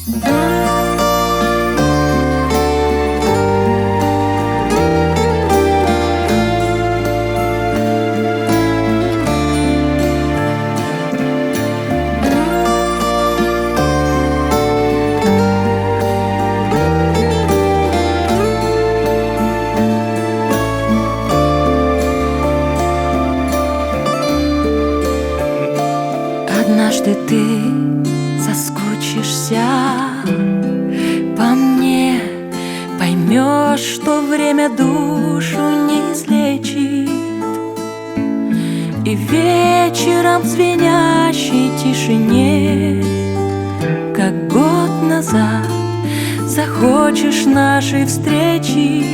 Однажды ты соскучишься по мне, поймешь, что время душу не излечит, и вечером в звенящей тишине, как год назад, захочешь нашей встречи.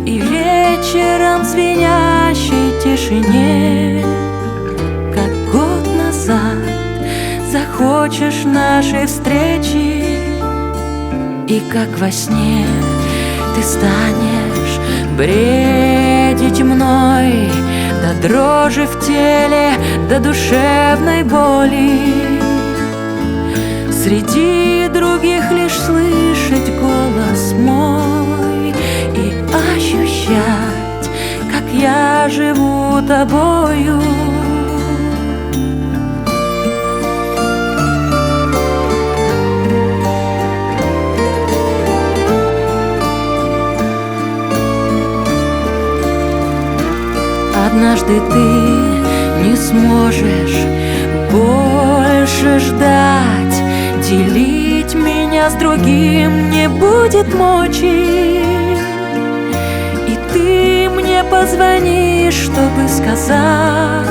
И вечером в звенящей тишине, как год назад, захочешь нашей встречи. И как во сне ты станешь бредить мной, до дрожи в теле, до душевной боли, среди других лишь слышать голос мой и ощущать, как я живу тобою. Однажды ты не сможешь больше ждать, делить меня с другим не будет мочи. И ты мне позвонишь, чтобы сказать,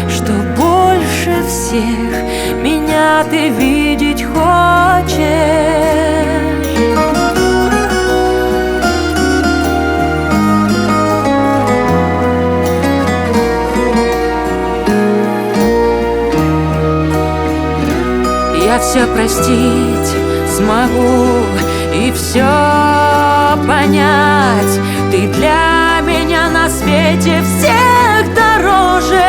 что больше всех меня ты видеть хочешь. Я все простить смогу и все понять. Ты для меня на свете всех дороже.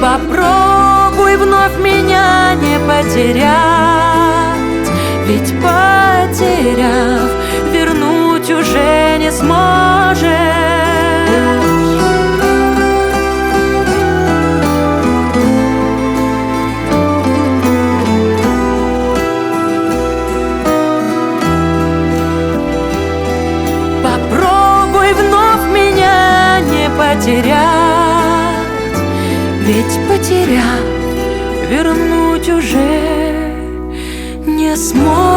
Попробуй вновь меня не потерять, ведь потеряв, вернуть уже не сможешь. Потерять, ведь потеряв, вернуть уже не сможешь.